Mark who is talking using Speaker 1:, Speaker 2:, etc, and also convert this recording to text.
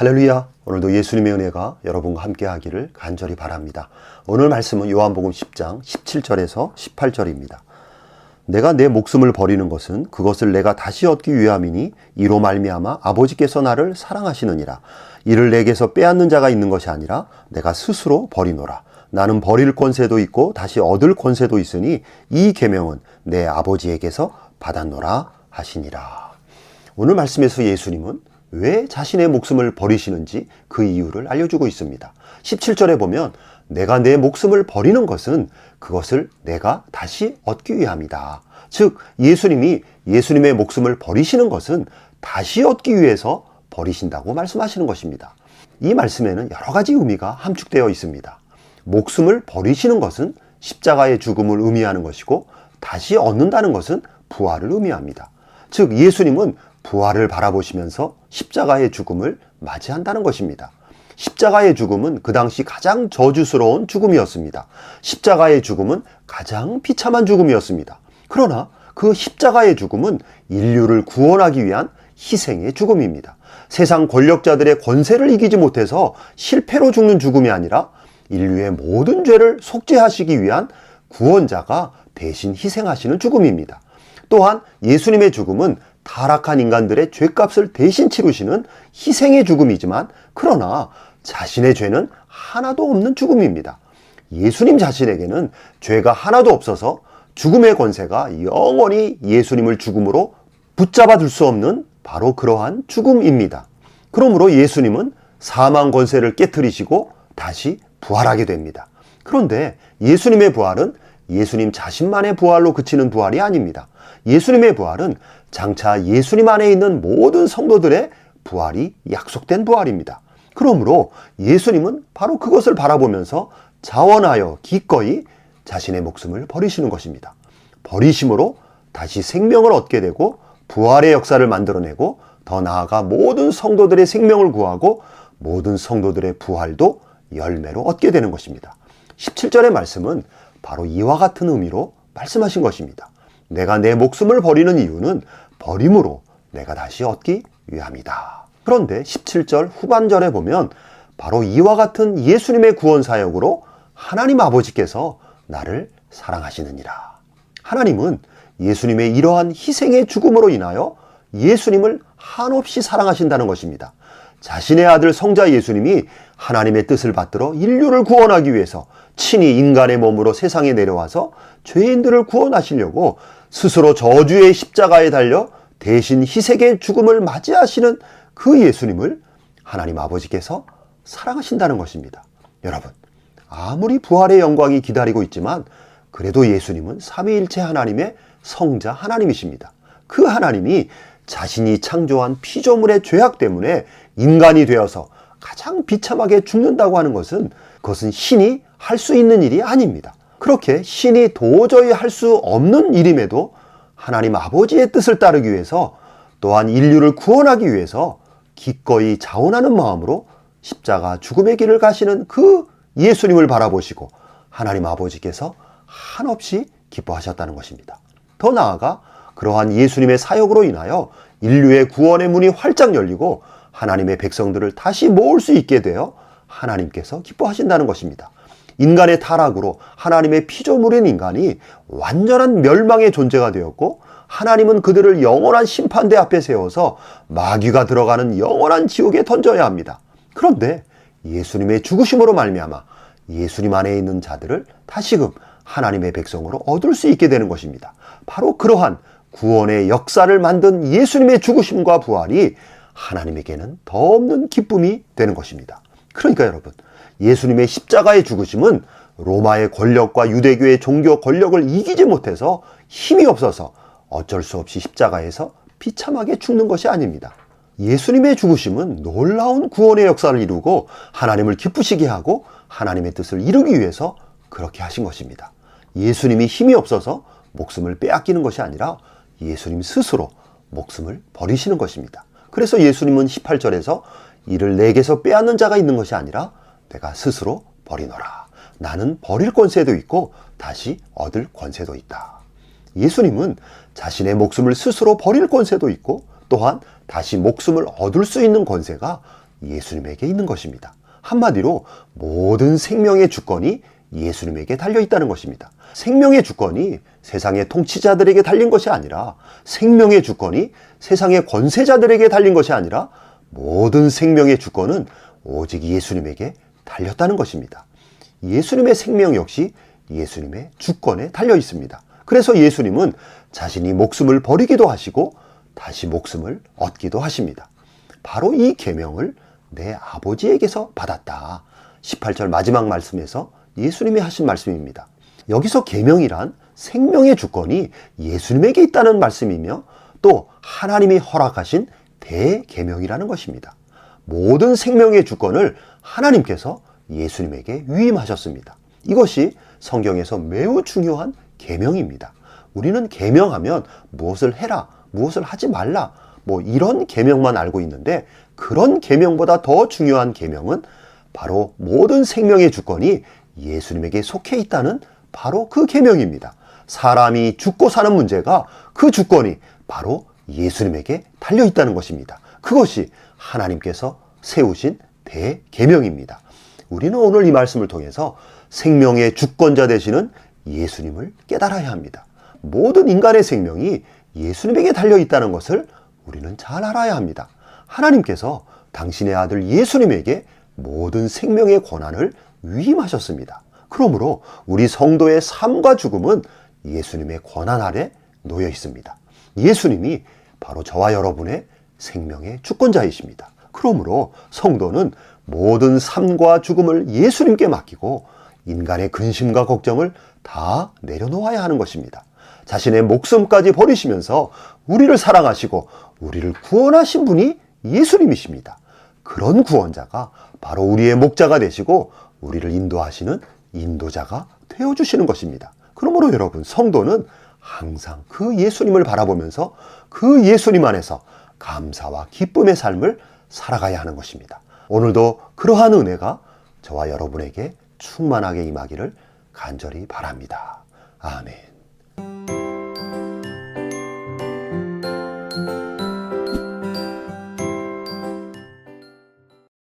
Speaker 1: 할렐루야. 오늘도 예수님의 은혜가 여러분과 함께 하기를 간절히 바랍니다. 오늘 말씀은 요한복음 10장 17절에서 18절입니다. 내가 내 목숨을 버리는 것은 그것을 내가 다시 얻기 위함이니 이로 말미암아 아버지께서 나를 사랑하시느니라. 이를 내게서 빼앗는 자가 있는 것이 아니라 내가 스스로 버리노라. 나는 버릴 권세도 있고 다시 얻을 권세도 있으니 이 계명은 내 아버지에게서 받았노라 하시니라. 오늘 말씀에서 예수님은 왜 자신의 목숨을 버리시는지 그 이유를 알려주고 있습니다. 17절에 보면 내가 내 목숨을 버리는 것은 그것을 내가 다시 얻기 위함이다. 즉 예수님이 예수님의 목숨을 버리시는 것은 다시 얻기 위해서 버리신다고 말씀하시는 것입니다. 이 말씀에는 여러 가지 의미가 함축되어 있습니다. 목숨을 버리시는 것은 십자가의 죽음을 의미하는 것이고 다시 얻는다는 것은 부활을 의미합니다. 즉 예수님은 부활을 바라보시면서 십자가의 죽음을 맞이한다는 것입니다. 십자가의 죽음은 그 당시 가장 저주스러운 죽음이었습니다. 십자가의 죽음은 가장 비참한 죽음이었습니다. 그러나 그 십자가의 죽음은 인류를 구원하기 위한 희생의 죽음입니다. 세상 권력자들의 권세를 이기지 못해서 실패로 죽는 죽음이 아니라 인류의 모든 죄를 속죄하시기 위한 구원자가 대신 희생하시는 죽음입니다. 또한 예수님의 죽음은 타락한 인간들의 죄값을 대신 치르시는 희생의 죽음이지만 그러나 자신의 죄는 하나도 없는 죽음입니다. 예수님 자신에게는 죄가 하나도 없어서 죽음의 권세가 영원히 예수님을 죽음으로 붙잡아 둘 수 없는 바로 그러한 죽음입니다. 그러므로 예수님은 사망 권세를 깨트리시고 다시 부활하게 됩니다. 그런데 예수님의 부활은 예수님 자신만의 부활로 그치는 부활이 아닙니다. 예수님의 부활은 장차 예수님 안에 있는 모든 성도들의 부활이 약속된 부활입니다. 그러므로 예수님은 바로 그것을 바라보면서 자원하여 기꺼이 자신의 목숨을 버리시는 것입니다. 버리심으로 다시 생명을 얻게 되고 부활의 역사를 만들어내고 더 나아가 모든 성도들의 생명을 구하고 모든 성도들의 부활도 열매로 얻게 되는 것입니다. 17절의 말씀은 바로 이와 같은 의미로 말씀하신 것입니다. 내가 내 목숨을 버리는 이유는 버림으로 내가 다시 얻기 위함이다. 그런데 17절 후반절에 보면 바로 이와 같은 예수님의 구원 사역으로 하나님 아버지께서 나를 사랑하시느니라. 하나님은 예수님의 이러한 희생의 죽음으로 인하여 예수님을 한없이 사랑하신다는 것입니다. 자신의 아들 성자 예수님이 하나님의 뜻을 받들어 인류를 구원하기 위해서 친히 인간의 몸으로 세상에 내려와서 죄인들을 구원하시려고 스스로 저주의 십자가에 달려 대신 희생의 죽음을 맞이하시는 그 예수님을 하나님 아버지께서 사랑하신다는 것입니다. 여러분, 아무리 부활의 영광이 기다리고 있지만 그래도 예수님은 삼위일체 하나님의 성자 하나님이십니다. 그 하나님이 자신이 창조한 피조물의 죄악 때문에 인간이 되어서 가장 비참하게 죽는다고 하는 것은 그것은 신이 할 수 있는 일이 아닙니다. 그렇게 신이 도저히 할 수 없는 일임에도 하나님 아버지의 뜻을 따르기 위해서 또한 인류를 구원하기 위해서 기꺼이 자원하는 마음으로 십자가 죽음의 길을 가시는 그 예수님을 바라보시고 하나님 아버지께서 한없이 기뻐하셨다는 것입니다. 더 나아가 그러한 예수님의 사역으로 인하여 인류의 구원의 문이 활짝 열리고 하나님의 백성들을 다시 모을 수 있게 되어 하나님께서 기뻐하신다는 것입니다. 인간의 타락으로 하나님의 피조물인 인간이 완전한 멸망의 존재가 되었고 하나님은 그들을 영원한 심판대 앞에 세워서 마귀가 들어가는 영원한 지옥에 던져야 합니다. 그런데 예수님의 죽으심으로 말미암아 예수님 안에 있는 자들을 다시금 하나님의 백성으로 얻을 수 있게 되는 것입니다. 바로 그러한 구원의 역사를 만든 예수님의 죽으심과 부활이 하나님에게는 더 없는 기쁨이 되는 것입니다. 그러니까 여러분, 예수님의 십자가의 죽으심은 로마의 권력과 유대교의 종교 권력을 이기지 못해서 힘이 없어서 어쩔 수 없이 십자가에서 비참하게 죽는 것이 아닙니다. 예수님의 죽으심은 놀라운 구원의 역사를 이루고 하나님을 기쁘시게 하고 하나님의 뜻을 이루기 위해서 그렇게 하신 것입니다. 예수님이 힘이 없어서 목숨을 빼앗기는 것이 아니라 예수님 스스로 목숨을 버리시는 것입니다. 그래서 예수님은 18절에서 이를 내게서 빼앗는 자가 있는 것이 아니라 내가 스스로 버리노라. 나는 버릴 권세도 있고 다시 얻을 권세도 있다. 예수님은 자신의 목숨을 스스로 버릴 권세도 있고 또한 다시 목숨을 얻을 수 있는 권세가 예수님에게 있는 것입니다. 한마디로 모든 생명의 주권이 예수님에게 달려 있다는 것입니다. 생명의 주권이 세상의 통치자들에게 달린 것이 아니라, 생명의 주권이 세상의 권세자들에게 달린 것이 아니라, 모든 생명의 주권은 오직 예수님에게 달렸다는 것입니다. 예수님의 생명 역시 예수님의 주권에 달려 있습니다. 그래서 예수님은 자신이 목숨을 버리기도 하시고 다시 목숨을 얻기도 하십니다. 바로 이 계명을 내 아버지에게서 받았다. 18절 마지막 말씀에서 예수님이 하신 말씀입니다. 여기서 계명이란 생명의 주권이 예수님에게 있다는 말씀이며, 또 하나님이 허락하신 대계명이라는 것입니다. 모든 생명의 주권을 하나님께서 예수님에게 위임하셨습니다. 이것이 성경에서 매우 중요한 계명입니다. 우리는 계명하면 무엇을 해라, 무엇을 하지 말라, 이런 계명만 알고 있는데, 그런 계명보다 더 중요한 계명은 바로 모든 생명의 주권이 예수님에게 속해 있다는 바로 그 계명입니다. 사람이 죽고 사는 문제가, 그 주권이 바로 예수님에게 달려 있다는 것입니다. 그것이 하나님께서 세우신 대계명입니다. 우리는 오늘 이 말씀을 통해서 생명의 주권자 되시는 예수님을 깨달아야 합니다. 모든 인간의 생명이 예수님에게 달려 있다는 것을 우리는 잘 알아야 합니다. 하나님께서 당신의 아들 예수님에게 모든 생명의 권한을 위임하셨습니다. 그러므로 우리 성도의 삶과 죽음은 예수님의 권한 아래 놓여 있습니다. 예수님이 바로 저와 여러분의 생명의 주권자이십니다. 그러므로 성도는 모든 삶과 죽음을 예수님께 맡기고 인간의 근심과 걱정을 다 내려놓아야 하는 것입니다. 자신의 목숨까지 버리시면서 우리를 사랑하시고 우리를 구원하신 분이 예수님이십니다. 그런 구원자가 바로 우리의 목자가 되시고 우리를 인도하시는 인도자가 되어주시는 것입니다. 그러므로 여러분, 성도는 항상 그 예수님을 바라보면서 그 예수님 안에서 감사와 기쁨의 삶을 살아가야 하는 것입니다. 오늘도 그러한 은혜가 저와 여러분에게 충만하게 임하기를 간절히 바랍니다. 아멘.